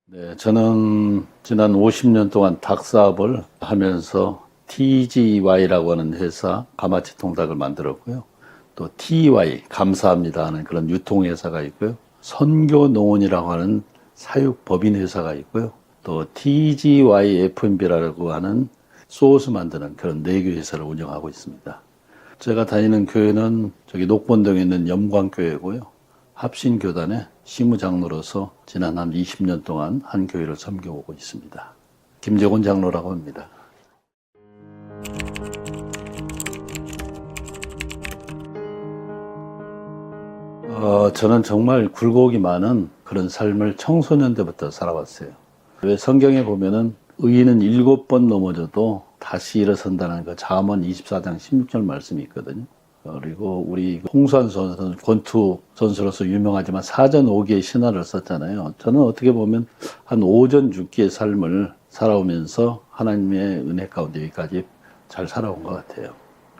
네, 저는 지난 50년 동안 닭 사업을 하면서 TGY라고 하는 회사 가마치 통닭을 만들었고요. 또 TY 감사합니다 하는 그런 유통회사가 있고요. 선교농원이라고 하는 사육법인 회사가 있고요. 또 TGY F&B라고 하는 소스 만드는 그런 4개 회사를 운영하고 있습니다. 제가 다니는 교회는 저기 녹본동에 있는 염광교회고요. 합신교단의 시무장로로서 지난 한 20년 동안 한 교회를 섬겨오고 있습니다. 김재곤 장로라고 합니다. 저는 정말 굴곡이 많은 그런 삶을 청소년 때부터 살아왔어요. 왜 성경에 보면은 의인은 7번 넘어져도 다시 일어선다는 그 잠언 24장 16절 말씀이 있거든요. 그리고 우리 홍수환 선수는 권투 선수로서 유명하지만 사전 5기의 신화를 썼잖아요. 저는 어떻게 보면 한 5전 6기의 삶을 살아오면서 하나님의 은혜 가운데 여기까지 잘 살아온 것 같아요.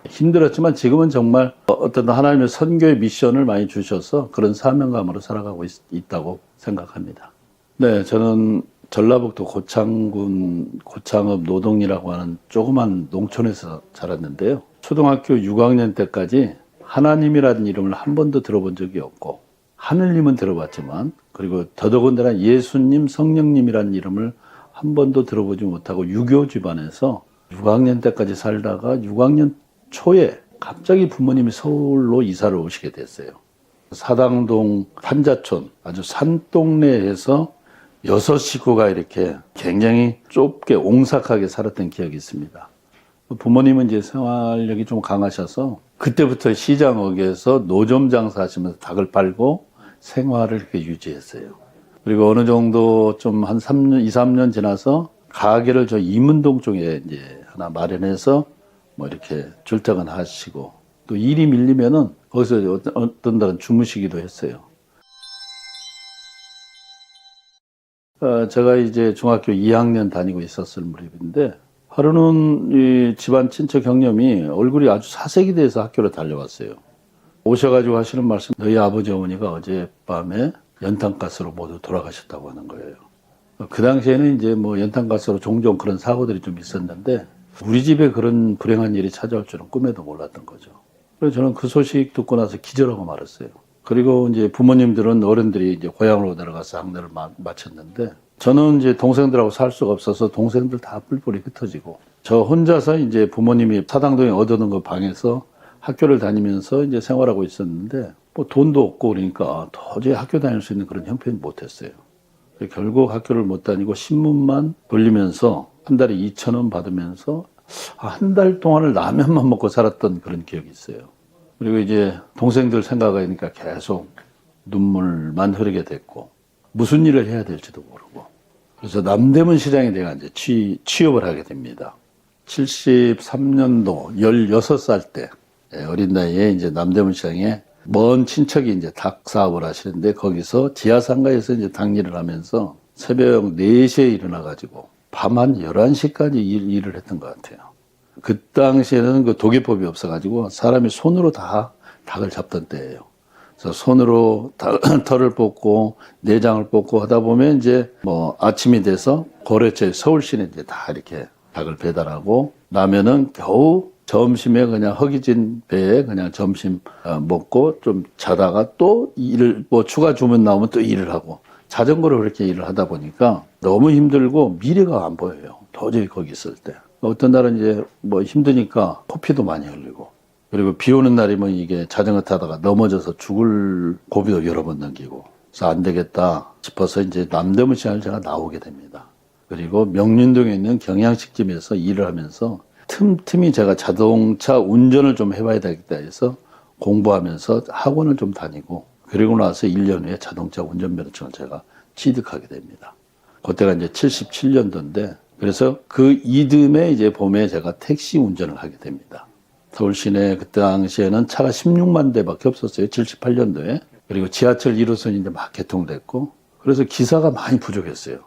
힘들었지만 지금은 정말 어떤 하나님의 선교의 미션을 많이 주셔서 그런 사명감으로 살아가고 있다고 생각합니다. 네, 저는 전라북도 고창군 고창읍 노동이라고 하는 조그만 농촌에서 자랐는데요. 초등학교 6학년 때까지 하나님이라는 이름을 한 번도 들어본 적이 없고, 하늘님은 들어봤지만, 그리고 더더군다나 예수님, 성령님이라는 이름을 한 번도 들어보지 못하고 유교 집안에서 6학년 때까지 살다가 6학년 초에 갑자기 부모님이 서울로 이사를 오시게 됐어요. 사당동 판자촌, 아주 산동네에서 6식구가 이렇게 굉장히 좁게 옹삭하게 살았던 기억이 있습니다. 부모님은 이제 생활력이 좀 강하셔서 그때부터 시장역에서 노점 장사하시면서 닭을 팔고 생활을 이렇게 유지했어요. 그리고 어느 정도 좀 한 3년, 2, 3년 지나서 가게를 저 이문동 쪽에 이제 하나 마련해서 뭐 이렇게 출퇴근하시고, 또 일이 밀리면은 거기서 어떤 날은 주무시기도 했어요. 제가 이제 중학교 2학년 다니고 있었을 무렵인데, 하루는 이 집안 친척 형님이 얼굴이 아주 사색이 돼서 학교로 달려왔어요. 오셔가지고 하시는 말씀, 너희 아버지 어머니가 어젯밤에 연탄가스로 모두 돌아가셨다고 하는 거예요. 그 당시에는 이제 뭐 연탄가스로 종종 그런 사고들이 좀 있었는데, 우리 집에 그런 불행한 일이 찾아올 줄은 꿈에도 몰랐던 거죠. 그래서 저는 그 소식 듣고 나서 기절하고 말았어요. 그리고 이제 부모님들은 어른들이 이제 고향으로 내려가서 학내를 마쳤는데, 저는 이제 동생들하고 살 수가 없어서 동생들 다 뿔뿔이 흩어지고, 저 혼자서 이제 부모님이 사당동에 얻어놓은 그 방에서 학교를 다니면서 이제 생활하고 있었는데, 뭐 돈도 없고 그러니까 도저히 학교 다닐 수 있는 그런 형편이 못했어요. 결국 학교를 못 다니고 신문만 돌리면서 한 달에 2,000원 받으면서 한 달 동안을 라면만 먹고 살았던 그런 기억이 있어요. 그리고 이제 동생들 생각하니까 계속 눈물만 흐르게 됐고, 무슨 일을 해야 될지도 모르고, 그래서 남대문 시장에 내가 이제 취업을 하게 됩니다. 73년도 16살 때, 어린 나이에 이제 남대문 시장에 먼 친척이 이제 닭 사업을 하시는데, 거기서 지하상가에서 이제 닭 일을 하면서 새벽 4시에 일어나가지고 밤 한 11시까지 일을 했던 것 같아요. 그 당시에는 그 도계법이 없어가지고 사람이 손으로 다 닭을 잡던 때예요. 그래서 손으로 털을 뽑고 내장을 뽑고 하다 보면 이제 뭐 아침이 돼서 거래처에 서울시내 이제 다 이렇게 닭을 배달하고 나면은 겨우 점심에 그냥 허기진 배에 그냥 점심 먹고 좀 자다가 또 일을 뭐 추가 주문 나오면 또 일을 하고, 자전거로 그렇게 일을 하다 보니까 너무 힘들고 미래가 안 보여요. 도저히 거기 있을 때. 어떤 날은 이제 뭐 힘드니까 코피도 많이 흘리고, 그리고 비 오는 날이면 이게 자전거 타다가 넘어져서 죽을 고비도 여러 번 넘기고, 그래서 안 되겠다 싶어서 이제 남대문 시장을 제가 나오게 됩니다. 그리고 명륜동에 있는 경양식집에서 일을 하면서 틈틈이 제가 자동차 운전을 좀 해봐야 되겠다 해서 공부하면서 학원을 좀 다니고, 그리고 나서 1년 후에 자동차 운전면허증을 제가 취득하게 됩니다. 그때가 이제 77년도인데, 그래서 그 이듬해 이제 봄에 제가 택시 운전을 하게 됩니다. 서울 시내 그때 당시에는 차가 16만 대밖에 없었어요. 78년도에. 그리고 지하철 1호선이 이제 막 개통됐고, 그래서 기사가 많이 부족했어요.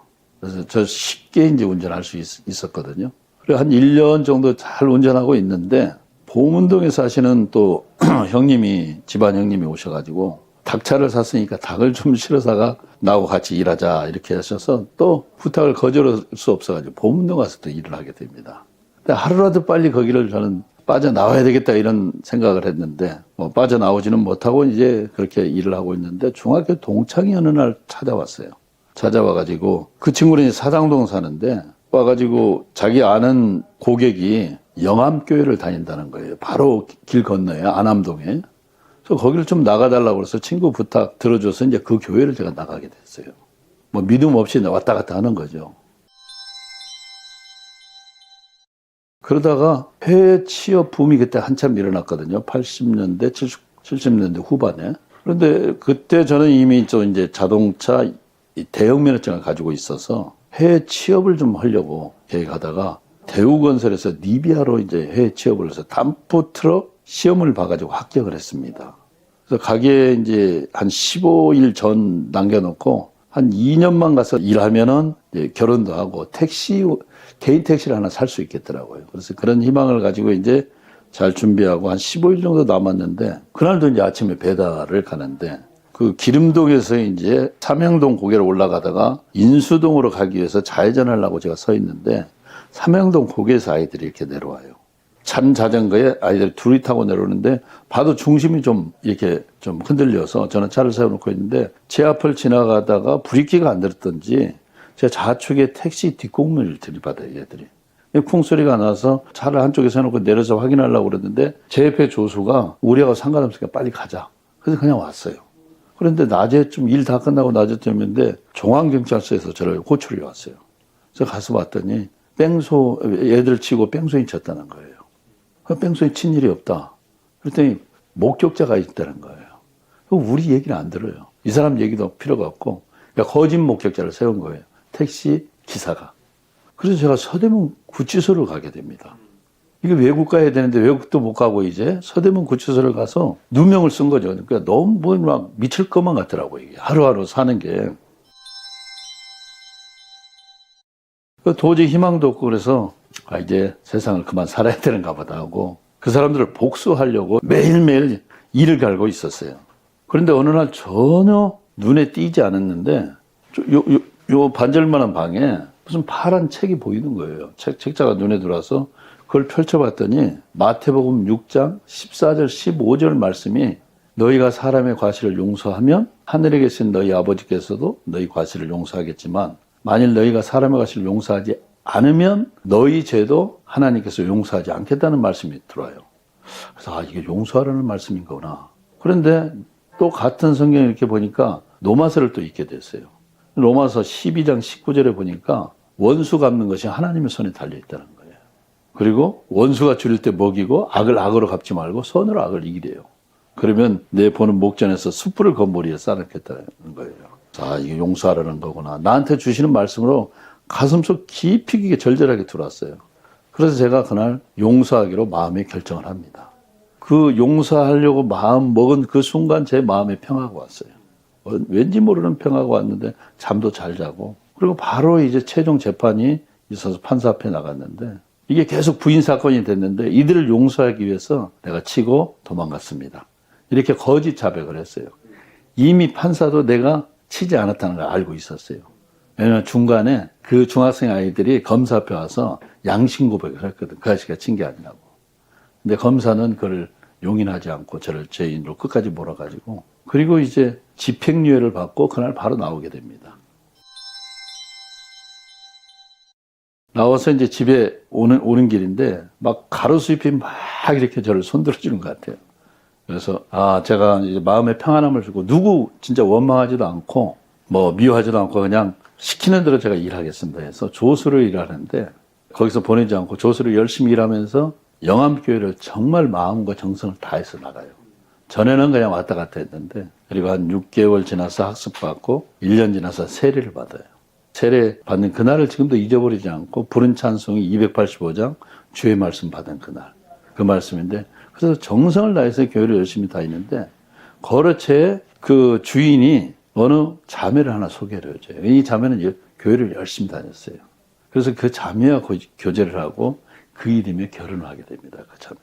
그래서 저 쉽게 이제 운전할 수 있었거든요. 그리고 한 1년 정도 잘 운전하고 있는데, 보문동에 사시는 또 형님이, 집안 형님이 오셔가지고, 닭차를 샀으니까 닭을 좀 실어사가 나하고 같이 일하자 이렇게 하셔서 또 부탁을 거절할 수 없어가지고 보문동 가서 또 일을 하게 됩니다. 근데 하루라도 빨리 거기를 저는 빠져나와야 되겠다 이런 생각을 했는데 뭐 빠져나오지는 못하고 이제 그렇게 일을 하고 있는데 중학교 동창이 어느 날 찾아왔어요. 찾아와가지고 그 친구는 이제 사당동 사는데 와가지고 자기 아는 고객이 영암교회를 다닌다는 거예요. 바로 길 건너에 안암동에. 그래서 거기를 좀 나가달라고 해서 친구 부탁 들어줘서 이제 그 교회를 제가 나가게 됐어요. 뭐 믿음 없이 왔다 갔다 하는 거죠. 그러다가 해외 취업 붐이 그때 한참 일어났거든요. 80년대, 70년대 후반에. 그런데 그때 저는 이미 좀 이제 자동차 대형 면허증을 가지고 있어서 해외 취업을 좀 하려고 계획하다가 대우건설에서 리비아로 이제 해외 취업을 해서 담프 트럭 시험을 봐가지고 합격을 했습니다. 그래서 가게에 이제 한 15일 전 남겨놓고 한 2년만 가서 일하면은 이제 결혼도 하고 개인 택시를 하나 살 수 있겠더라고요. 그래서 그런 희망을 가지고 이제 잘 준비하고 한 15일 정도 남았는데 그날도 이제 아침에 배달을 가는데 그 기름동에서 이제 삼행동 고개로 올라가다가 인수동으로 가기 위해서 좌회전하려고 제가 서 있는데 삼행동 고개에서 아이들이 이렇게 내려와요. 찬 자전거에 아이들이 둘이 타고 내려오는데 봐도 중심이 좀 이렇게 좀 흔들려서 저는 차를 세워놓고 있는데 제 앞을 지나가다가 브레이크가 안 들었던지 제 좌측에 택시 뒷공문을 들이받아요, 얘들이. 쿵 소리가 나서 차를 한쪽에 세워놓고 내려서 확인하려고 그랬는데 제 옆에 조수가 우리하고 상관없으니까 빨리 가자. 그래서 그냥 왔어요. 그런데 낮에쯤 일 다 끝나고 낮에쯤인데 중앙경찰서에서 저를 호출이 왔어요. 그래서 가서 봤더니 뺑소, 애들 치고 뺑소니 쳤다는 거예요. 뺑소니 친 일이 없다. 그랬더니 목격자가 있다는 거예요. 우리 얘기는 안 들어요. 이 사람 얘기도 필요가 없고 그러니까 거짓 목격자를 세운 거예요. 택시 기사가. 그래서 제가 서대문 구치소를 가게 됩니다. 이게 외국 가야 되는데 외국도 못 가고 이제 서대문 구치소를 가서 누명을 쓴 거죠. 그러니까 너무 뭐 막 미칠 것만 같더라고요. 이게 하루하루 사는 게. 도저히 희망도 없고 그래서 이제 세상을 그만 살아야 되는가 보다 하고 그 사람들을 복수하려고 매일매일 일을 갈고 있었어요. 그런데 어느 날 전혀 눈에 띄지 않았는데 요 반절만한 방에 무슨 파란 책이 보이는 거예요. 책자가 눈에 들어와서 그걸 펼쳐봤더니 마태복음 6장 14절 15절 말씀이 너희가 사람의 과실을 용서하면 하늘에 계신 너희 아버지께서도 너희 과실을 용서하겠지만 만일 너희가 사람의 과실을 용서하지 않으면 너희 죄도 하나님께서 용서하지 않겠다는 말씀이 들어와요. 그래서 이게 용서하라는 말씀인 거구나. 그런데 또 같은 성경을 이렇게 보니까 로마서를 또 읽게 됐어요. 로마서 12장 19절에 보니까 원수 갚는 것이 하나님의 손에 달려있다는 거예요. 그리고 원수가 줄일 때 먹이고 악을 악으로 갚지 말고 선으로 악을 이기래요. 그러면 내 보는 목전에서 숯불을 건머리에 쌓아놓겠다는 거예요. 이게 용서하라는 거구나. 나한테 주시는 말씀으로 가슴속 깊이 있게 절절하게 들어왔어요. 그래서 제가 그날 용서하기로 마음의 결정을 합니다. 그 용서하려고 마음 먹은 그 순간 제 마음에 평화가 왔어요. 왠지 모르는 평화가 왔는데 잠도 잘 자고 그리고 바로 이제 최종 재판이 있어서 판사 앞에 나갔는데 이게 계속 부인 사건이 됐는데 이들을 용서하기 위해서 내가 치고 도망갔습니다. 이렇게 거짓 자백을 했어요. 이미 판사도 내가 치지 않았다는 걸 알고 있었어요. 왜냐하면 중간에 그 중학생 아이들이 검사 앞에 와서 양심 고백을 했거든. 그 아저씨가 친 게 아니라고. 근데 검사는 그걸 용인하지 않고 저를 죄인으로 끝까지 몰아가지고 그리고 이제 집행유예를 받고 그날 바로 나오게 됩니다. 나와서 이제 집에 오는 길인데 막 가로수잎이 막 이렇게 저를 손들어주는 것 같아요. 그래서 제가 이제 마음의 평안함을 주고 누구 진짜 원망하지도 않고 뭐 미워하지도 않고 그냥 시키는 대로 제가 일하겠습니다 해서 조수를 일하는데 거기서 보내지 않고 조수를 열심히 일하면서 영암교회를 정말 마음과 정성을 다해서 나가요. 전에는 그냥 왔다 갔다 했는데 그리고 한 6개월 지나서 학습받고 1년 지나서 세례를 받아요. 세례 받는 그날을 지금도 잊어버리지 않고 부른 찬송이 285장 주의 말씀 받은 그날 그 말씀인데 그래서 정성을 다해서 교회를 열심히 다니는데 거래처의 그 주인이 어느 자매를 하나 소개를 해줘요. 이 자매는 교회를 열심히 다녔어요. 그래서 그 자매와 교제를 하고 그 이름에 결혼을 하게 됩니다. 그 자매.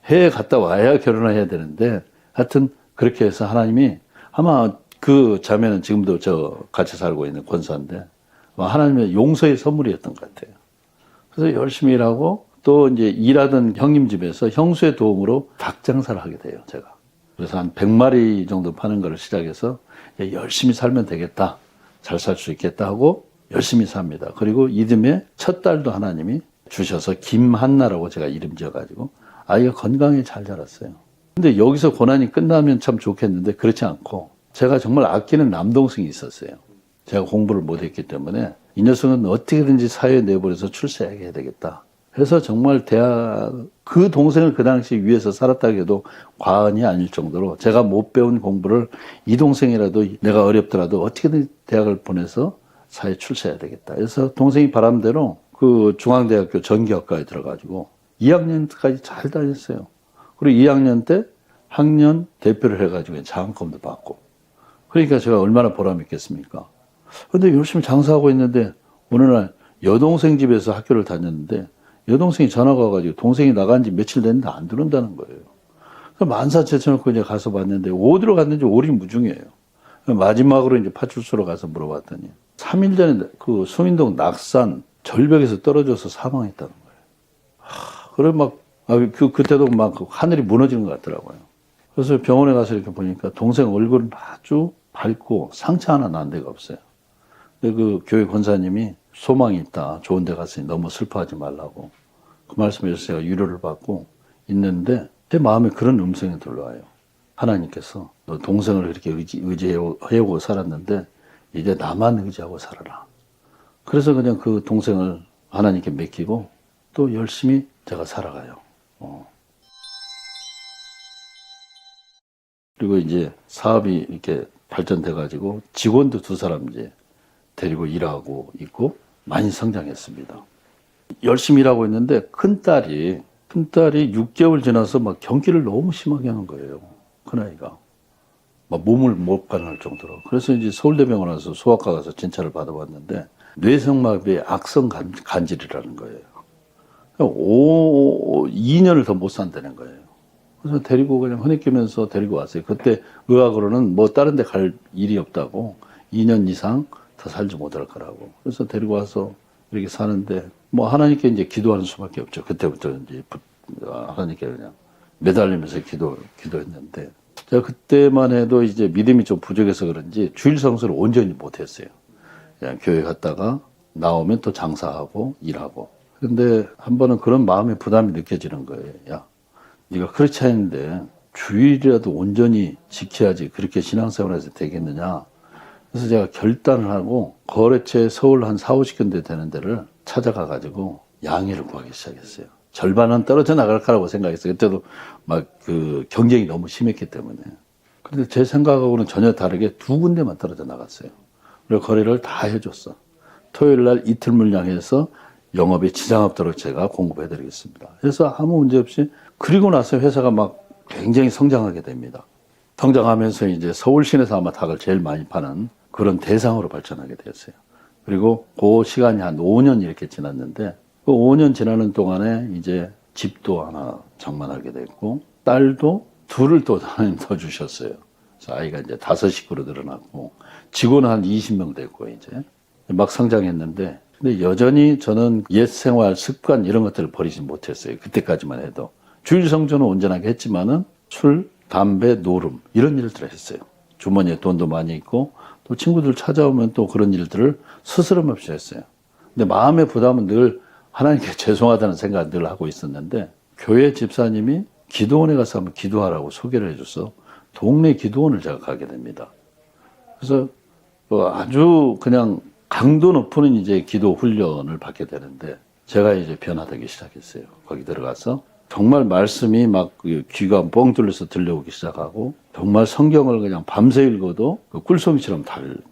해외 갔다 와야 결혼을 해야 되는데 하여튼 그렇게 해서 하나님이 아마 그 자매는 지금도 저 같이 살고 있는 권사인데 하나님의 용서의 선물이었던 것 같아요. 그래서 열심히 일하고 또 이제 일하던 형님 집에서 형수의 도움으로 닭 장사를 하게 돼요, 제가. 그래서 한 100마리 정도 파는 거를 시작해서 열심히 살면 되겠다. 잘 살 수 있겠다 하고 열심히 삽니다. 그리고 이듬해 첫 딸도 하나님이 주셔서 김한나라고 제가 이름 지어가지고 아이가 건강히 잘 자랐어요. 근데 여기서 고난이 끝나면 참 좋겠는데 그렇지 않고 제가 정말 아끼는 남동생이 있었어요. 제가 공부를 못했기 때문에 이 녀석은 어떻게든지 사회에 내보내서 출세해야 되겠다. 그래서 정말 그 동생을 그 당시 위해서 살았다고 해도 과언이 아닐 정도로 제가 못 배운 공부를 이 동생이라도 내가 어렵더라도 어떻게든 대학을 보내서 사회에 출세해야 되겠다. 그래서 동생이 바람대로 그 중앙대학교 전기학과에 들어가지고 2학년까지 잘 다녔어요. 그리고 2학년 때 학년 대표를 해가지고 장학금도 받고. 그러니까 제가 얼마나 보람 있겠습니까? 근데 열심히 장사하고 있는데 어느 날 여동생 집에서 학교를 다녔는데 여동생이 전화가 와가지고 동생이 나간 지 며칠 됐는데 안 들어온다는 거예요. 만사제쳐놓고 이제 가서 봤는데 어디로 갔는지 오리무중이에요. 마지막으로 이제 파출소로 가서 물어봤더니 3일 전에 그 수민동 낙산 절벽에서 떨어져서 사망했다는 거예요. 그래 그때도 막 하늘이 무너지는 것 같더라고요. 그래서 병원에 가서 이렇게 보니까 동생 얼굴은 아주 밝고 상처 하나 난 데가 없어요. 근데 그 교회 권사님이 소망이 있다. 좋은 데 갔으니 너무 슬퍼하지 말라고. 그 말씀에서 제가 위로를 받고 있는데 제 마음에 그런 음성이 들려와요. 하나님께서 너 동생을 이렇게 의지해오고 살았는데 이제 나만 의지하고 살아라. 그래서 그냥 그 동생을 하나님께 맡기고 또 열심히 제가 살아가요. 그리고 이제 사업이 이렇게 발전돼가지고 직원도 2사람 이제 데리고 일하고 있고 많이 성장했습니다. 열심히 일하고 있는데 큰딸이 6개월 지나서 막 경기를 너무 심하게 하는 거예요. 큰아이가. 막 몸을 못 가눌 정도로. 그래서 이제 서울대병원 와서 소아과 가서 진찰을 받아봤는데 뇌성마비의 악성 간질이라는 거예요. 2년을 더 못 산다는 거예요. 그래서 데리고 그냥 흐느끼면서 데리고 왔어요. 그때 의학으로는 뭐 다른 데 갈 일이 없다고 2년 이상 더 살지 못할 거라고. 그래서 데리고 와서 이렇게 사는데 뭐 하나님께 이제 기도하는 수밖에 없죠. 그때부터 이제 하나님께 그냥 매달리면서 기도했는데 제가 그때만 해도 이제 믿음이 좀 부족해서 그런지 주일 성수를 온전히 못했어요. 그냥 교회 갔다가 나오면 또 장사하고 일하고. 근데 한 번은 그런 마음의 부담이 느껴지는 거예요. 야, 네가 그렇지 않은데 주일이라도 온전히 지켜야지 그렇게 신앙생활에서 되겠느냐. 그래서 제가 결단을 하고 거래처에 서울 한 4, 50군데 되는 데를 찾아가 가지고 양해를 구하기 시작했어요. 절반은 떨어져 나갈 거라고 생각했어요. 그때도 막 그 경쟁이 너무 심했기 때문에. 그런데 제 생각하고는 전혀 다르게 2군데만 떨어져 나갔어요. 그리고 거래를 다 해줬어. 토요일 날 이틀 물량해서 영업에 지장 없도록 제가 공급해드리겠습니다. 그래서 아무 문제 없이 그리고 나서 회사가 막 굉장히 성장하게 됩니다. 성장하면서 이제 서울 시내에서 아마 닭을 제일 많이 파는 그런 대상으로 발전하게 되었어요. 그리고 그 시간이 한 5년 이렇게 지났는데 그 5년 지나는 동안에 이제 집도 하나 장만하게 됐고 딸도 2을 또 하나님 더 주셨어요. 그래서 아이가 이제 5식구로 늘어났고 직원 한 20명 됐고 이제 막 성장했는데 근데 여전히 저는 옛 생활, 습관 이런 것들을 버리지 못했어요. 그때까지만 해도. 주일 성전은 온전하게 했지만은 술, 담배, 노름 이런 일들을 했어요. 주머니에 돈도 많이 있고 또 친구들 찾아오면 또 그런 일들을 스스럼 없이 했어요. 근데 마음의 부담은 늘 하나님께 죄송하다는 생각을 늘 하고 있었는데 교회 집사님이 기도원에 가서 한번 기도하라고 소개를 해줘서 동네 기도원을 제가 가게 됩니다. 그래서 아주 그냥 강도 높은 이제 기도 훈련을 받게 되는데 제가 이제 변화되기 시작했어요. 거기 들어가서 정말 말씀이 막 귀가 뻥 뚫려서 들려오기 시작하고 정말 성경을 그냥 밤새 읽어도 꿀송이처럼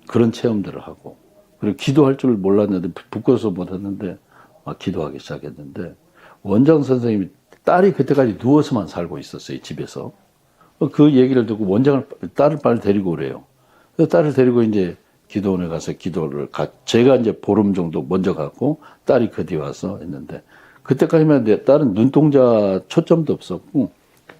그런 체험들을 하고 그리고 기도할 줄 몰랐는데 부끄러워서 못했는데 막 기도하기 시작했는데 원장 선생님이 딸이 그때까지 누워서만 살고 있었어요. 집에서. 그 얘기를 듣고 딸을 빨리 데리고 오래요. 그래서 딸을 데리고 이제 기도원에 가서 제가 이제 보름 정도 먼저 갔고 딸이 그 뒤에 와서 했는데 그때까지만 내 딸은 눈동자 초점도 없었고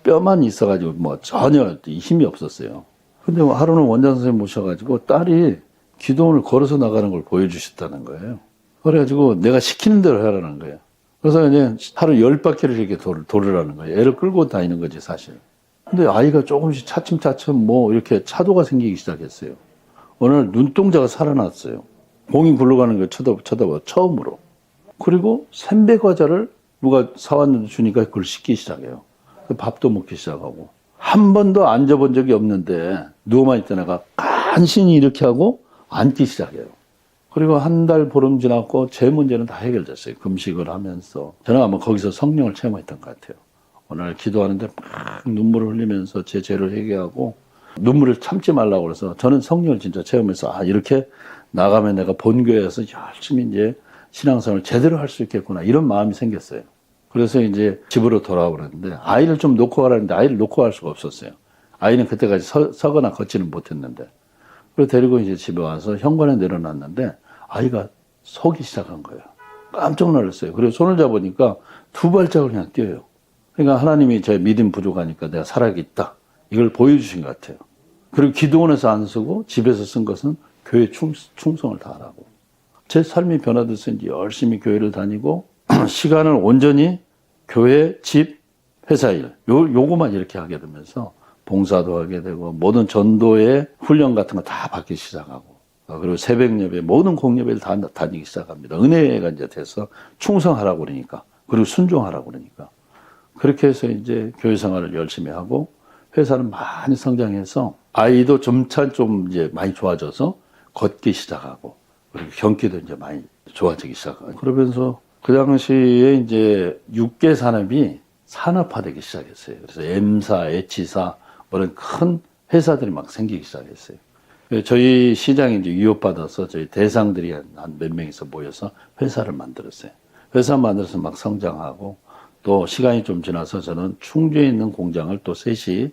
뼈만 있어가지고 뭐 전혀 힘이 없었어요. 근데 하루는 원장 선생님 모셔가지고 딸이 기도원을 걸어서 나가는 걸 보여주셨다는 거예요. 그래가지고 내가 시키는 대로 하라는 거예요. 그래서 이제 하루 10바퀴를 이렇게 돌으라는 거예요. 애를 끌고 다니는 거지, 사실. 근데 아이가 조금씩 차츰차츰 뭐 이렇게 차도가 생기기 시작했어요. 어느 날 눈동자가 살아났어요. 공이 굴러가는 걸 쳐다봐, 처음으로. 그리고 생배 과자를 누가 사왔는데 주니까 그걸 씻기 시작해요. 밥도 먹기 시작하고. 한 번도 앉아본 적이 없는데 누워만 있던 애가 간신히 이렇게 하고 앉기 시작해요. 그리고 한 달 보름 지났고 제 문제는 다 해결됐어요. 금식을 하면서. 저는 아마 거기서 성령을 체험했던 것 같아요. 어느 날 기도하는데 막 눈물을 흘리면서 제 죄를 회개하고 눈물을 참지 말라고 그래서 저는 성령을 진짜 체험해서 이렇게 나가면 내가 본교회에서 열심히 이제 신앙생활을 제대로 할 수 있겠구나 이런 마음이 생겼어요. 그래서 이제 집으로 돌아오는데 아이를 좀 놓고 가라는데 아이를 놓고 갈 수가 없었어요. 아이는 그때까지 서거나 걷지는 못했는데. 그래서 데리고 이제 집에 와서 현관에 내려놨는데 아이가 서기 시작한 거예요. 깜짝 놀랐어요. 그래서 손을 잡으니까 2발짝을 그냥 뛰어요. 그러니까 하나님이 제 믿음 부족하니까 내가 살아있다. 이걸 보여주신 것 같아요. 그리고 기도원에서 안 쓰고 집에서 쓴 것은 교회 충성을 다하라고. 제 삶이 변화돼서 이제 열심히 교회를 다니고 시간을 온전히 교회, 집, 회사 일 요거만 이렇게 하게 되면서 봉사도 하게 되고 모든 전도의 훈련 같은 거 다 받기 시작하고 그리고 새벽 예배 모든 공예배를 다 다니기 시작합니다. 은혜가 이제 돼서 충성하라고 그러니까 그리고 순종하라고 그러니까 그렇게 해서 이제 교회 생활을 열심히 하고 회사는 많이 성장해서 아이도 점차 좀 이제 많이 좋아져서 걷기 시작하고 그리고 경기도 이제 많이 좋아지기 시작하고 그러면서 그 당시에 이제 육계 산업이 산업화되기 시작했어요. 그래서 M사, H사 그런 큰 회사들이 막 생기기 시작했어요. 저희 시장에 이제 위협받아서 저희 대상들이 한 몇 명이서 모여서 회사를 만들었어요. 회사 만들어서 막 성장하고 또 시간이 좀 지나서 저는 충주에 있는 공장을 또 셋이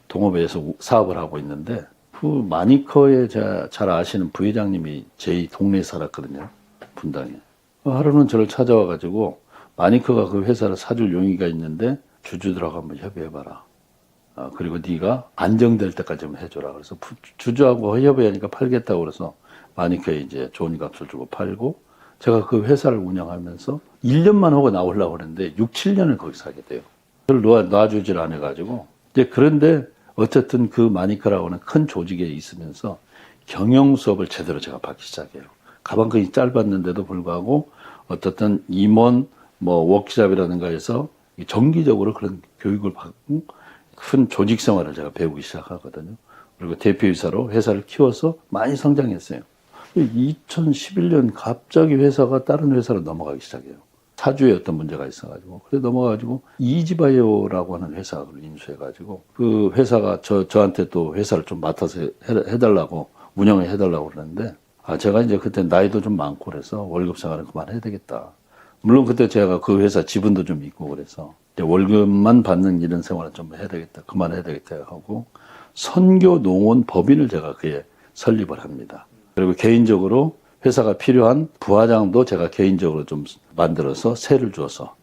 동업해서 사업을 하고 있는데 그 마니커에 제가 잘 아시는 부회장님이 제 동네에 살았거든요. 분당에. 하루는 저를 찾아와가지고 마니커가 그 회사를 사줄 용의가 있는데 주주들하고 한번 협의해봐라. 그리고 네가 안정될 때까지 좀 해줘라. 그래서 주주하고 협의하니까 팔겠다고 그래서 마니커에 이제 좋은 값을 주고 팔고 제가 그 회사를 운영하면서 1년만 하고 나오려고 그랬는데 6, 7년을 거기서 하게 돼요. 그걸 놔주질 않아가지고 이제 그런데 어쨌든 그 마니커라고는 큰 조직에 있으면서 경영 수업을 제대로 제가 받기 시작해요. 가방끈이 짧았는데도 불구하고 어떻든 임원 뭐 워크샵이라든가 해서 정기적으로 그런 교육을 받고 큰 조직 생활을 제가 배우기 시작하거든요. 그리고 대표이사로 회사를 키워서 많이 성장했어요. 2011년 갑자기 회사가 다른 회사로 넘어가기 시작해요. 사주에 어떤 문제가 있어가지고. 그래 넘어가가지고 이지바이오라고 하는 회사를 인수해가지고 그 회사가 저한테 또 회사를 좀 맡아서 해달라고 운영을 해달라고 그러는데 제가 이제 그때 나이도 좀 많고 그래서 월급 생활은 그만해야 되겠다. 물론 그때 제가 그 회사 지분도 좀 있고 그래서 이제 월급만 받는 이런 생활은 좀 해야 되겠다. 그만해야 되겠다 하고 선교 농원 법인을 제가 그에 설립을 합니다. 그리고 개인적으로 회사가 필요한 부화장도 제가 개인적으로 좀 만들어서 세를 줘서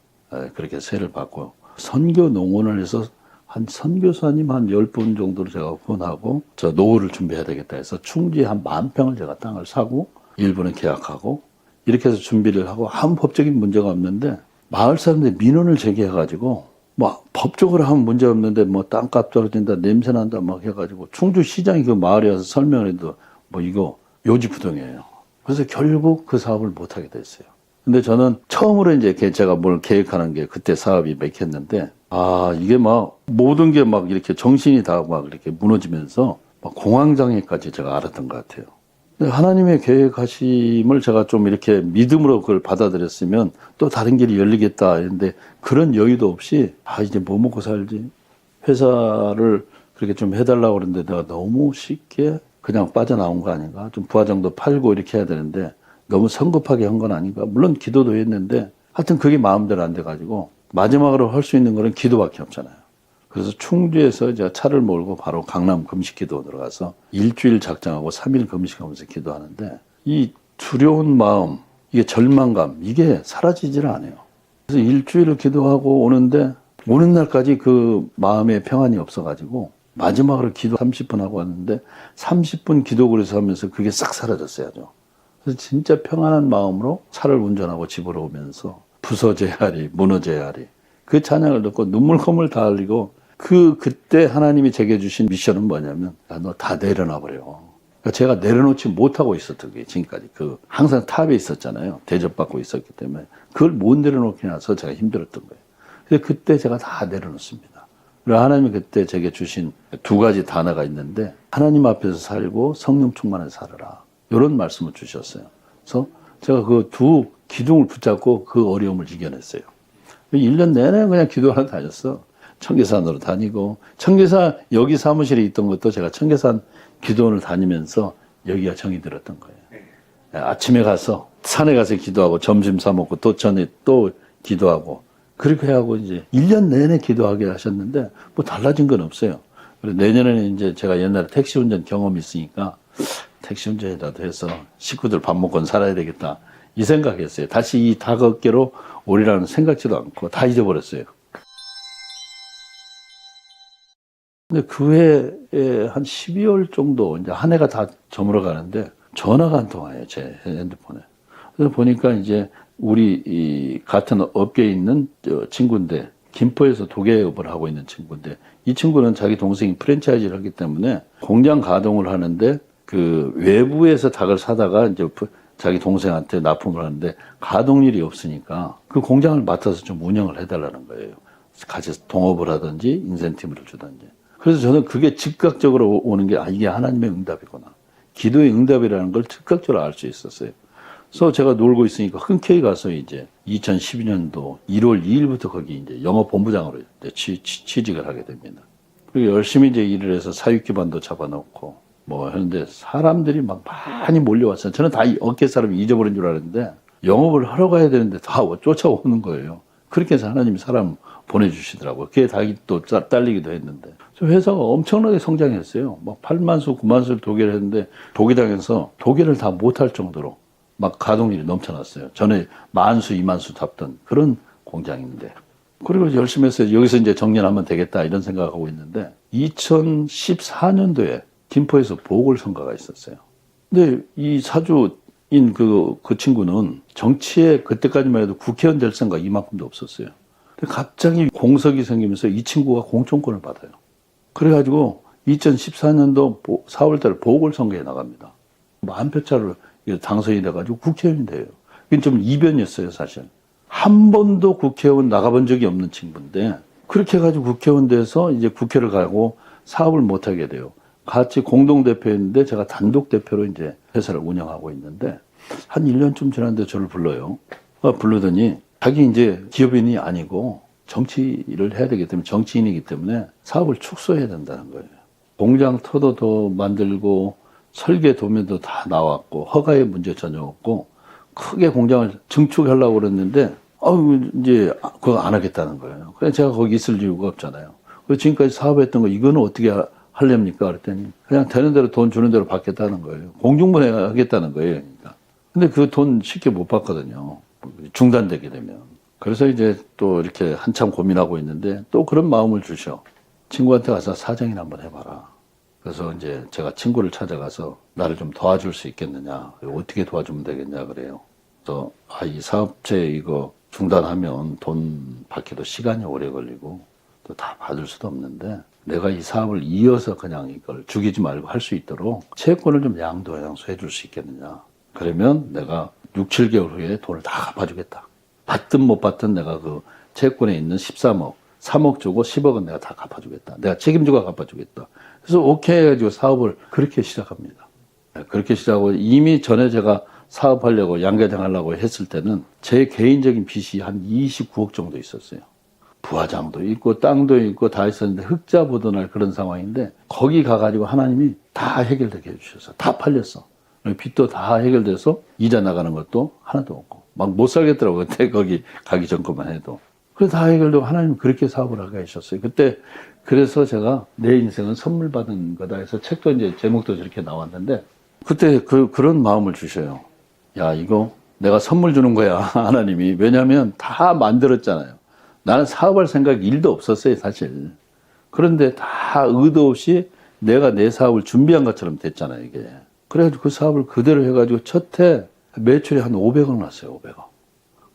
그렇게 세를 받고 선교 농원을 해서 한 선교사님 한 10분 정도를 제가 후원하고 저 노후를 준비해야 되겠다 해서 충주에 한 10,000평을 제가 땅을 사고 일부는 계약하고 이렇게 해서 준비를 하고 아무 법적인 문제가 없는데 마을 사람들이 민원을 제기해가지고 뭐 법적으로 하면 문제 없는데 뭐 땅값 떨어진다 냄새 난다 막 해가지고 충주시장이 그 마을에 와서 설명을 해도 뭐 이거 요지부동이에요. 그래서 결국 그 사업을 못하게 됐어요. 근데 저는 처음으로 이제 제가 뭘 계획하는 게 그때 사업이 맥혔는데 이게 막 모든 게 막 이렇게 정신이 다 막 이렇게 무너지면서 막 공황장애까지 제가 알았던 것 같아요. 근데 하나님의 계획하심을 제가 좀 이렇게 믿음으로 그걸 받아들였으면 또 다른 길이 열리겠다 했는데 그런 여유도 없이 이제 뭐 먹고 살지? 회사를 그렇게 좀 해달라고 그러는데 내가 너무 쉽게 그냥 빠져나온 거 아닌가? 좀 부화장도 팔고 이렇게 해야 되는데 너무 성급하게 한 건 아닌가? 물론 기도도 했는데 하여튼 그게 마음대로 안 돼가지고 마지막으로 할 수 있는 거는 기도밖에 없잖아요. 그래서 충주에서 제가 차를 몰고 바로 강남 금식기도 들어가서 일주일 작정하고 3일 금식하면서 기도하는데 이 두려운 마음, 이게 절망감, 이게 사라지질 않아요. 그래서 일주일을 기도하고 오는데 오는 날까지 그 마음에 평안이 없어가지고 마지막으로 기도 30분 하고 왔는데 30분 기도 그래서 하면서 그게 싹 사라졌어요. 아주. 그래서 진짜 평안한 마음으로 차를 운전하고 집으로 오면서 부서제하리 무너져야하리 그 찬양을 듣고 눈물콧물 다 흘리고 그때 하나님이 제게 주신 미션은 뭐냐면 너 다 내려놔 버려. 그러니까 제가 내려놓지 못하고 있었던 게 지금까지 항상 탑에 있었잖아요. 대접받고 있었기 때문에 그걸 못 내려놓게 나서 제가 힘들었던 거예요. 근데 그때 제가 다 내려놓습니다. 그리고 하나님이 그때 제게 주신 두 가지 단어가 있는데 하나님 앞에서 살고 성령 충만해서 살아라. 이런 말씀을 주셨어요. 그래서 제가 그 두 기둥을 붙잡고 그 어려움을 이겨냈어요. 1년 내내 그냥 기도하러 다녔어. 청계산으로 다니고 청계산 여기 사무실에 있던 것도 제가 청계산 기도원을 다니면서 여기가 정이 들었던 거예요. 아침에 가서 산에 가서 기도하고 점심 사 먹고 또 전에 또 기도하고 그렇게 하고 이제 1년 내내 기도하게 하셨는데 뭐 달라진 건 없어요. 그리고 내년에는 이제 제가 옛날에 택시 운전 경험이 있으니까 택시 운전이라도 해서 식구들 밥 먹고는 살아야 되겠다 이 생각했어요. 다시 이 닭어깨로 오리라는 생각지도 않고 다 잊어버렸어요. 근데 그 해에 한 12월 정도 이제 한 해가 다 저물어 가는데 전화가 한 통 와요, 제 핸드폰에. 그래서 보니까 이제 우리 이 같은 업계에 있는 친구인데 김포에서 도계업을 하고 있는 친구인데 이 친구는 자기 동생이 프랜차이즈를 하기 때문에 공장 가동을 하는데 그 외부에서 닭을 사다가 이제 자기 동생한테 납품을 하는데 가동률이 없으니까 그 공장을 맡아서 좀 운영을 해달라는 거예요. 같이 동업을 하든지 인센티브를 주든지. 그래서 저는 그게 즉각적으로 오는 게 이게 하나님의 응답이구나. 기도의 응답이라는 걸 즉각적으로 알 수 있었어요. 그래서 제가 놀고 있으니까 흔쾌히 가서 이제 2012년도 1월 2일부터 거기 이제 영업본부장으로 이제 취직을 하게 됩니다. 그리고 열심히 이제 일을 해서 사육 기반도 잡아놓고 뭐 하는데 사람들이 막 많이 몰려왔어요. 저는 다 업계 사람이 잊어버린 줄 알았는데 영업을 하러 가야 되는데 다 쫓아오는 거예요. 그렇게 해서 하나님이 사람 보내주시더라고요. 그게 닭이 또 딸리기도 했는데. 회사가 엄청나게 성장했어요. 막 8만 수, 9만 수를 도계를 했는데 도계당에서 도계를 다 못할 정도로 막 가동률이 넘쳐났어요. 전에 10,000수, 20,000수 잡던 그런 공장인데. 그리고 열심히 해서 여기서 이제 정년하면 되겠다 이런 생각하고 있는데 2014년도에 김포에서 보궐선거가 있었어요. 근데 이 사주인 그 친구는 정치에 그때까지만 해도 국회의원 될 생각 이만큼도 없었어요. 근데 갑자기 공석이 생기면서 이 친구가 공천권을 받아요. 그래가지고 2014년도 4월달에 보궐선거에 나갑니다. 10,000표 차로 당선이 돼가지고 국회의원이 돼요. 이건 좀 이변이었어요, 사실. 한 번도 국회의원 나가본 적이 없는 친구인데 그렇게 해가지고 국회의원 돼서 이제 국회를 가고 사업을 못하게 돼요. 같이 공동대표였는데 제가 단독대표로 이제 회사를 운영하고 있는데 한 1년쯤 지났는데 저를 불러요. 부르더니 자기 이제 기업인이 아니고 정치를 해야 되기 때문에 정치인이기 때문에 사업을 축소해야 된다는 거예요. 공장 터도 더 만들고 설계 도면도 다 나왔고 허가의 문제 전혀 없고 크게 공장을 증축하려고 그랬는데 이제 그거 안 하겠다는 거예요. 그래서 제가 거기 있을 이유가 없잖아요. 그래서 지금까지 사업했던 거 이거는 어떻게 하렵니까? 그랬더니 그냥 되는 대로 돈 주는 대로 받겠다는 거예요. 공중분해 하겠다는 거예요. 그러니까. 근데 그 돈 쉽게 못 받거든요. 중단되게 되면. 그래서 이제 또 이렇게 한참 고민하고 있는데 또 그런 마음을 주셔. 친구한테 가서 사정이나 한번 해봐라. 그래서 이제 제가 친구를 찾아가서 나를 좀 도와줄 수 있겠느냐. 어떻게 도와주면 되겠냐 그래요. 그래서 이 사업체 이거 중단하면 돈 받기도 시간이 오래 걸리고 또 다 받을 수도 없는데 내가 이 사업을 이어서 그냥 이걸 죽이지 말고 할 수 있도록 채권을 좀 양도해 줄 수 있겠느냐. 그러면 내가 6, 7개월 후에 돈을 다 갚아주겠다. 받든 못 받든 내가 그 채권에 있는 13억, 3억 주고 10억은 내가 다 갚아주겠다. 내가 책임지고 갚아주겠다. 그래서 오케이 해가지고 사업을 그렇게 시작합니다. 그렇게 시작하고 이미 전에 제가 사업하려고 양계장 하려고 했을 때는 제 개인적인 빚이 한 29억 정도 있었어요. 부화장도 있고 땅도 있고 다 있었는데 흑자 보도날 그런 상황인데 거기 가가지고 하나님이 다 해결되게 해주셔서 다 팔렸어. 빚도 다 해결돼서 이자 나가는 것도 하나도 없고 막 못 살겠더라고요. 그때 거기 가기 전까만 해도. 그래서 다 해결되고 하나님은 그렇게 사업을 하게 하셨어요. 그때 그래서 제가 내 인생은 선물 받은 거다 해서 책도 이제 제목도 저렇게 나왔는데 그때 그런 마음을 주셔요. 야, 이거 내가 선물 주는 거야, 하나님이. 왜냐하면 다 만들었잖아요. 나는 사업할 생각이 1도 없었어요, 사실. 그런데 다 의도 없이 내가 내 사업을 준비한 것처럼 됐잖아요, 이게. 그래가지고 그 사업을 그대로 해가지고 첫 해 매출이 한 500억 났어요, 500억.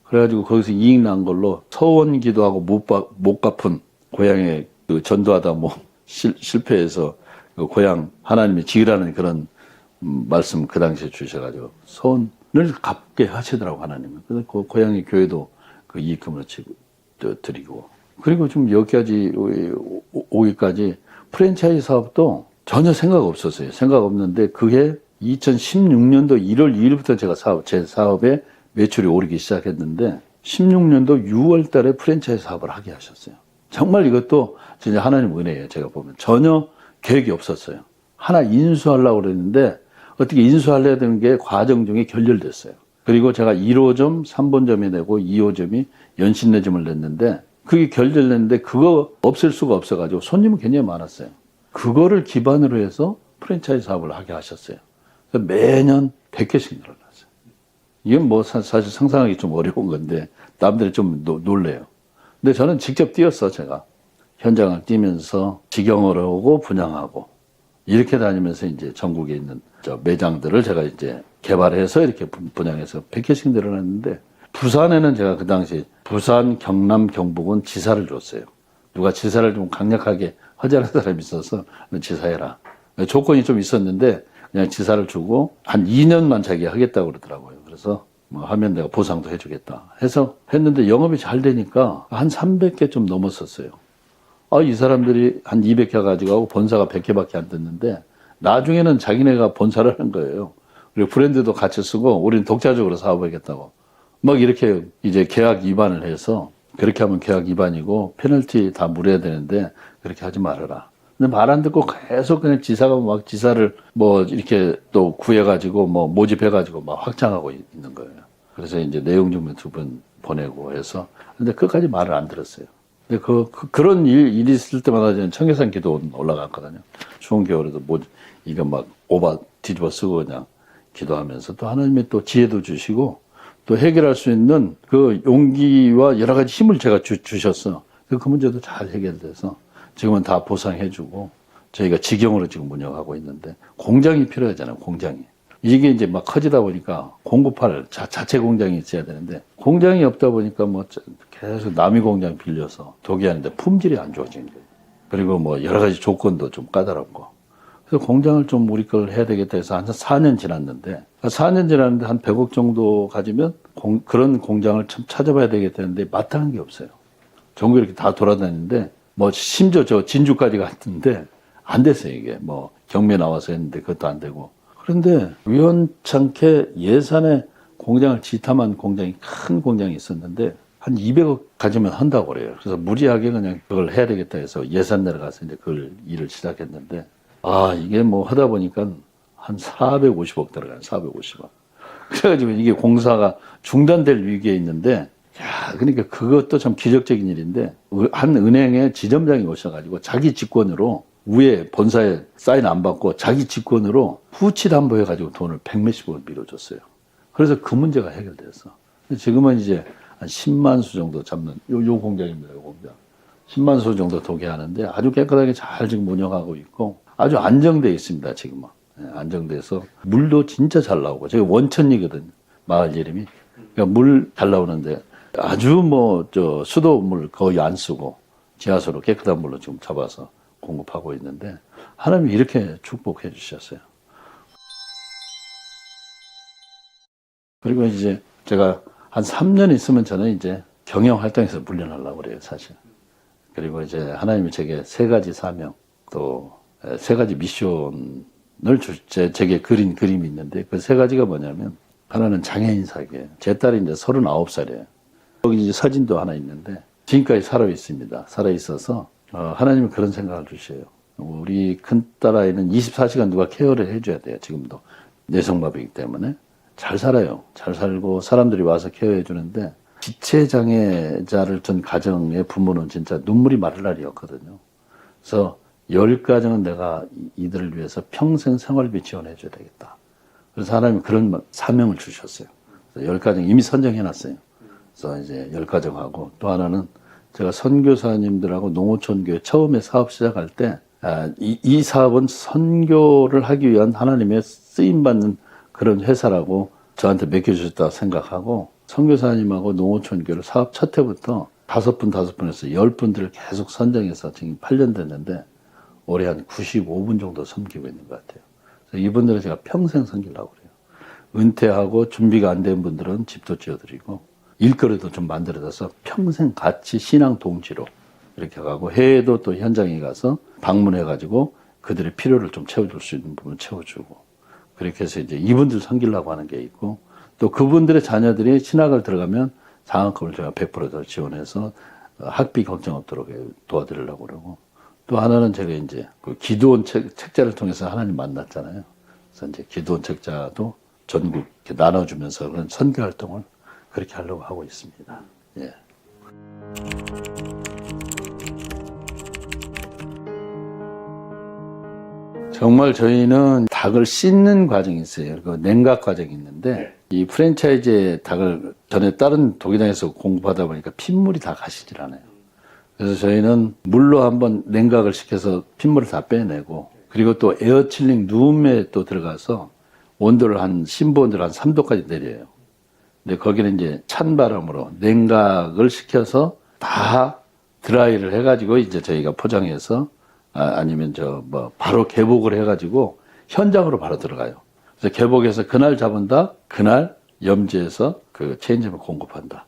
그래가지고 거기서 이익 난 걸로 서원기도 하고 못 갚은 고향에 그 전도하다 뭐 실패해서 그 고향 하나님이 지으라는 그런 말씀 그 당시에 주셔가지고 서원을 갚게 하시더라고, 하나님은. 그래서 그 고향의 교회도 그 이익금을 드리고. 그리고 좀 여기까지 오기까지 프랜차이즈 사업도 전혀 생각 없었어요. 생각 없는데 그게 2016년도 1월 2일부터 제 사업에 매출이 오르기 시작했는데 16년도 6월 달에 프랜차이즈 사업을 하게 하셨어요. 정말 이것도 진짜 하나님 은혜예요. 제가 보면 전혀 계획이 없었어요. 하나 인수하려고 그랬는데 어떻게 인수하려야 되는 게 과정 중에 결렬됐어요. 그리고 제가 1호점, 3본점이 내고 2호점이 연신내점을 냈는데 그게 결렬됐는데 그거 없앨 수가 없어가지고 손님은 굉장히 많았어요. 그거를 기반으로 해서 프랜차이즈 사업을 하게 하셨어요. 그래서 매년 100개씩 늘어났어요. 이건 뭐 사실 상상하기 좀 어려운 건데 남들이 좀 놀래요. 근데 저는 직접 뛰었어, 제가. 현장을 뛰면서 직영을 하고 분양하고 이렇게 다니면서 이제 전국에 있는 매장들을 제가 이제 개발해서 이렇게 분양해서 100개씩 늘어났는데 부산에는 제가 그 당시 부산, 경남, 경북은 지사를 줬어요. 누가 지사를 좀 강력하게 하자는 사람이 있어서 지사해라. 조건이 좀 있었는데 그냥 지사를 주고 한 2년만 자기가 하겠다고 그러더라고요. 그래서 뭐 하면 내가 보상도 해주겠다 해서 했는데 영업이 잘 되니까 한 300개 좀 넘었었어요. 이 사람들이 한 200개 가지고 하고 본사가 100개밖에 안 됐는데 나중에는 자기네가 본사를 하는 거예요. 그리고 브랜드도 같이 쓰고 우리는 독자적으로 사업하겠다고 막 이렇게 이제 계약 위반을 해서 그렇게 하면 계약 위반이고 페널티 다 물어야 되는데 그렇게 하지 말아라. 근데 말 안 듣고 계속 그냥 지사가 막 지사를 뭐 이렇게 또 구해가지고 뭐 모집해가지고 막 확장하고 있는 거예요. 그래서 이제 내용 증명 2번 보내고 해서 근데 끝까지 말을 안 들었어요. 근데 그런 일이 있을 때마다 저는 청계산 기도 올라갔거든요. 추운 겨울에도 뭐 이거 막 뒤집어 쓰고 그냥 기도하면서 또 하나님이 또 지혜도 주시고 또 해결할 수 있는 그 용기와 여러 가지 힘을 제가 주셨어. 그 문제도 잘 해결돼서 지금은 다 보상해주고 저희가 직영으로 지금 운영하고 있는데 공장이 필요하잖아요. 공장이. 이게 이제 막 커지다 보니까 공급할 자체 공장이 있어야 되는데 공장이 없다 보니까 뭐 계속 남의 공장 빌려서 도기하는데 품질이 안 좋아지는 거예요. 그리고 뭐 여러 가지 조건도 좀 까다롭고. 그래서 공장을 좀 우리 걸 해야 되겠다 해서 한 4년 지났는데 4년 지났는데 한 100억 정도 가지면 그런 공장을 참 찾아봐야 되겠다는데 마땅한 게 없어요. 전국 이렇게 다 돌아다니는데 뭐 심지어 저 진주까지 갔는데 안 됐어요. 이게 뭐 경매 나와서 했는데 그것도 안 되고. 그런데 우연찮게 예산에 공장을 지탐한 공장이 큰 공장이 있었는데 한 200억 가지면 한다고 그래요. 그래서 무리하게 그냥 그걸 해야 되겠다 해서 예산 내려가서 이제 그걸 일을 시작했는데 이게 뭐 하다 보니까 한 450억 들어가요. 450억. 그래가지고 이게 공사가 중단될 위기에 있는데 그러니까 그것도 참 기적적인 일인데 한 은행에 지점장이 오셔가지고 자기 직권으로 위에 본사에 사인 안 받고 자기 직권으로 후치 담보해가지고 돈을 100몇십억을 밀어줬어요. 그래서 그 문제가 해결됐어. 지금은 이제 한 10만 수 정도 잡는 요 공장입니다. 요 공장. 10만 수 정도 도개하는데 아주 깨끗하게 잘 지금 운영하고 있고 아주 안정돼 있습니다. 지금은. 안정돼서 물도 진짜 잘 나오고 저기 원천이거든요. 마을 이름이. 그러니까 물 잘 나오는데 아주 수도물 거의 안 쓰고 지하수로 깨끗한 물로 지금 잡아서 공급하고 있는데 하나님이 이렇게 축복해 주셨어요. 그리고 이제 제가 한 3년 있으면 저는 이제 경영 활동에서 물러나려고 그래요, 사실. 그리고 이제 하나님이 제게 3가지 사명, 또 3가지 미션을 제게 그린 그림이 있는데 그 3가지가 뭐냐면 하나는 장애인 사회예요. 제 딸이 이제 39살이에요. 여기 이제 사진도 하나 있는데 지금까지 살아 있습니다. 살아 있어서 하나님은 그런 생각을 주셔요. 우리 큰딸아이는 24시간 누가 케어를 해줘야 돼요. 지금도 내성마비이기 때문에 잘 살아요. 잘 살고 사람들이 와서 케어해 주는데 지체장애자를 둔 가정의 부모는 진짜 눈물이 마를 날이 없거든요. 그래서 10가정은 내가 이들을 위해서 평생 생활비 지원해 줘야 되겠다. 그래서 하나님이 그런 사명을 주셨어요. 그래서 10가정 이미 선정해 놨어요. 그래서 이제 10가정하고 또 하나는 제가 선교사님들하고 농어촌교회 처음에 사업 시작할 때, 이 사업은 선교를 하기 위한 하나님의 쓰임받는 그런 회사라고 저한테 맡겨주셨다고 생각하고, 선교사님하고 농어촌교회를 사업 첫 해부터 5분에서 10분들을 계속 선정해서 지금 8년 됐는데, 올해 한 95분 정도 섬기고 있는 것 같아요. 그래서 이분들은 제가 평생 섬기려고 그래요. 은퇴하고 준비가 안 된 분들은 집도 지어드리고, 일거리도 좀 만들어져서 평생 같이 신앙 동지로 이렇게 가고, 해외도 또 현장에 가서 방문해가지고 그들의 필요를 좀 채워줄 수 있는 부분 채워주고, 그렇게 해서 이제 이분들 섬기려고 하는 게 있고, 또 그분들의 자녀들이 신학을 들어가면 장학금을 제가 100% 지원해서 학비 걱정 없도록 도와드리려고 그러고, 또 하나는 제가 이제 그 기도원 책자를 통해서 하나님 만났잖아요. 그래서 이제 기도원 책자도 전국 이렇게 나눠주면서 그런 선교 활동을 그렇게 하려고 하고 있습니다. 예. 정말 저희는 닭을 씻는 과정이 있어요. 그 냉각 과정이 있는데, 이 프랜차이즈의 닭을 전에 다른 도기장에서 공부하다 보니까 핏물이 다 가시질 않아요. 그래서 저희는 물로 한번 냉각을 시켜서 핏물을 다 빼내고, 그리고 또 에어칠링 룸에 또 들어가서 온도를 심부 온도를 한 3도까지 내려요. 근데 거기는 이제 찬바람으로 냉각을 시켜서 다 드라이를 해가지고 이제 저희가 포장해서 아니면 바로 개복을 해가지고 현장으로 바로 들어가요. 그래서 개복해서 그날 잡은 닭, 그날 염지해서 그 체인점에 공급한다.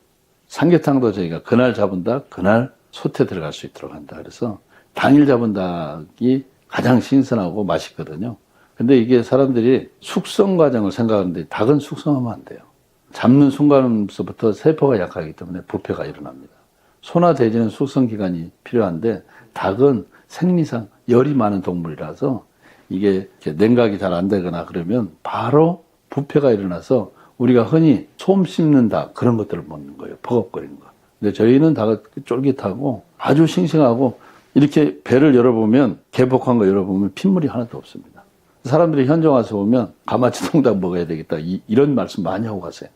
삼계탕도 저희가 그날 잡은 닭, 그날 솥에 들어갈 수 있도록 한다. 그래서 당일 잡은 닭이 가장 신선하고 맛있거든요. 근데 이게 사람들이 숙성 과정을 생각하는데 닭은 숙성하면 안 돼요. 잡는 순간부터 세포가 약하기 때문에 부패가 일어납니다. 소나 돼지는 숙성 기간이 필요한데 닭은 생리상 열이 많은 동물이라서 이게 냉각이 잘 안 되거나 그러면 바로 부패가 일어나서 우리가 흔히 솜 씹는 닭 그런 것들을 먹는 거예요. 버겁거리는 거. 근데 저희는 닭은 쫄깃하고 아주 싱싱하고 이렇게 배를 열어보면 개복한 거 열어보면 핏물이 하나도 없습니다. 사람들이 현장 와서 보면 가마치 통닭 먹어야 되겠다 이런 말씀 많이 하고 가세요.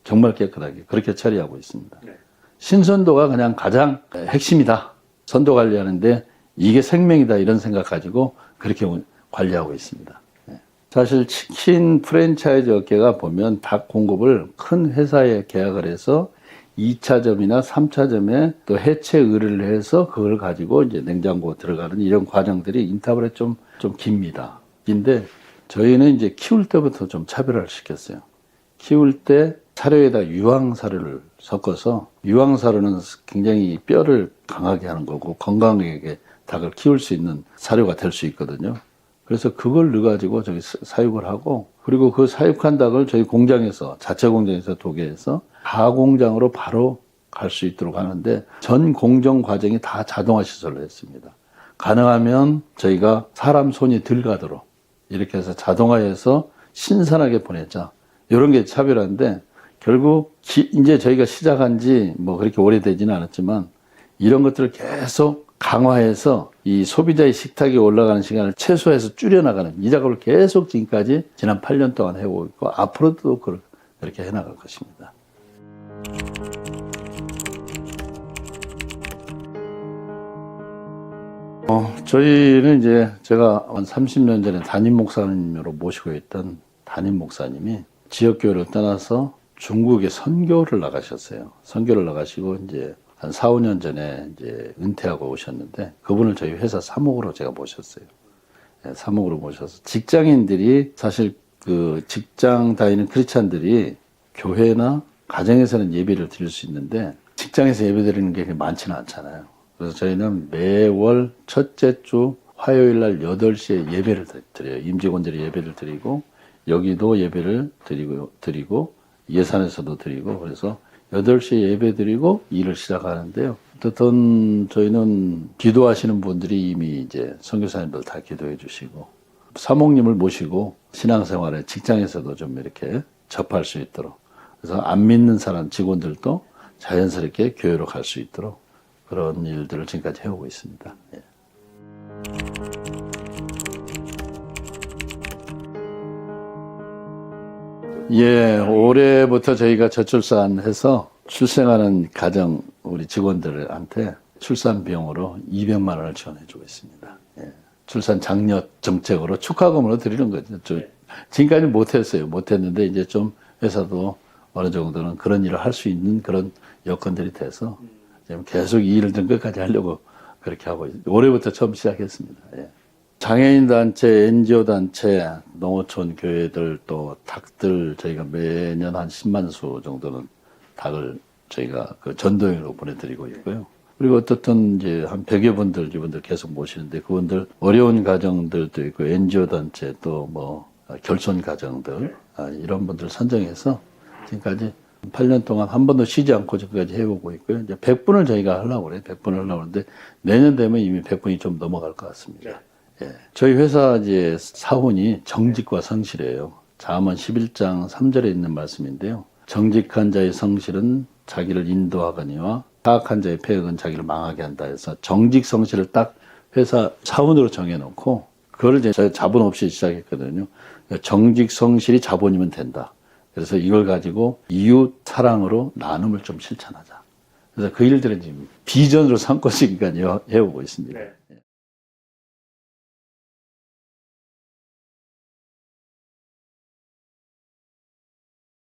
정말 깨끗하게 그렇게 처리하고 있습니다. 신선도가 그냥 가장 핵심이다. 선도 관리하는데 이게 생명이다 이런 생각 가지고 그렇게 관리하고 있습니다. 사실 치킨 프랜차이즈 업계가 보면 닭 공급을 큰 회사에 계약을 해서 2차점이나 3차점에 또 해체 의뢰를 해서 그걸 가지고 이제 냉장고 들어가는 이런 과정들이 인터벌에 좀 깁니다. 근데 저희는 이제 키울 때부터 좀 차별화를 시켰어요. 키울 때 사료에다 유황사료를 섞어서, 유황사료는 굉장히 뼈를 강하게 하는 거고 건강하게 닭을 키울 수 있는 사료가 될 수 있거든요. 그래서 그걸 넣어가지고 저기 사육을 하고, 그리고 그 사육한 닭을 저희 공장에서, 자체 공장에서 도계해서 가공장으로 바로 갈 수 있도록 하는데, 전 공정 과정이 다 자동화 시설로 했습니다. 가능하면 저희가 사람 손이 덜 가도록 이렇게 해서 자동화해서 신선하게 보내자. 이런 게 차별화인데, 결국 이제 저희가 시작한 지 뭐 그렇게 오래되지는 않았지만 이런 것들을 계속 강화해서 이 소비자의 식탁에 올라가는 시간을 최소해서 줄여나가는 이 작업을 계속 지금까지 지난 8년 동안 해오고 있고 앞으로도 그렇게 해나갈 것입니다. 저희는 이제 제가 한 30년 전에 담임 목사님으로 모시고 있던 담임 목사님이 지역교회를 떠나서 중국에 선교를 나가셨어요. 선교를 나가시고 이제 한 4, 5년 전에 이제 은퇴하고 오셨는데 그분을 저희 회사 사목으로 제가 모셨어요. 사목으로 모셔서 직장인들이 사실 그 직장 다니는 크리스찬들이 교회나 가정에서는 예배를 드릴 수 있는데 직장에서 예배 드리는 게 많지는 않잖아요. 그래서 저희는 매월 첫째 주 화요일 날 8시에 예배를 드려요. 임직원들이 예배를 드리고 여기도 예배를 드리고 예산에서도 드리고 그래서 8시에 예배 드리고 일을 시작하는데요. 어쨌든 저희는 기도하시는 분들이 이미 이제 선교사님들 다 기도해 주시고 사목님을 모시고 신앙생활에 직장에서도 좀 이렇게 접할 수 있도록 그래서 안 믿는 사람 직원들도 자연스럽게 교회로 갈 수 있도록 그런 일들을 지금까지 해오고 있습니다. 예. 예, 올해부터 저희가 저출산해서 출생하는 가정 우리 직원들한테 출산 비용으로 200만 원을 지원해주고 있습니다. 예. 출산 장려 정책으로 축하금으로 드리는 거죠. 지금까지 못했어요. 못했는데 이제 좀 회사도 어느 정도는 그런 일을 할 수 있는 그런 여건들이 돼서 지금 계속 이 일을 좀 끝까지 하려고 그렇게 하고 있습니다. 올해부터 처음 시작했습니다. 예. 장애인 단체, NGO 단체, 농어촌 교회들 또 닭들 저희가 매년 한 10만 수 정도는 닭을 저희가 그 전도용으로 보내드리고 있고요. 그리고 어떻든 이제 한 100여 분들 이분들 계속 모시는데 그분들 어려운 가정들도 있고 NGO 단체 또 뭐 결손 가정들 이런 분들 선정해서 지금까지 8년 동안 한 번도 쉬지 않고 지금까지 해오고 있고요. 이제 100분을 저희가 하려고 그래요. 100분을 하려고 하는데 내년 되면 이미 100분이 좀 넘어갈 것 같습니다. 예. 저희 회사 이제 사훈이 정직과 성실이에요. 잠언 11장 3절에 있는 말씀인데요. 정직한 자의 성실은 자기를 인도하거니와 사악한 자의 폐역은 자기를 망하게 한다 해서 정직 성실을 딱 회사 사훈으로 정해놓고 그걸 이제 저희 자본 없이 시작했거든요. 정직 성실이 자본이면 된다. 그래서 이걸 가지고 이웃 사랑으로 나눔을 좀 실천하자. 그래서 그 일들은 지금 비전으로 삼고 지금까지 해오고 있습니다. 네.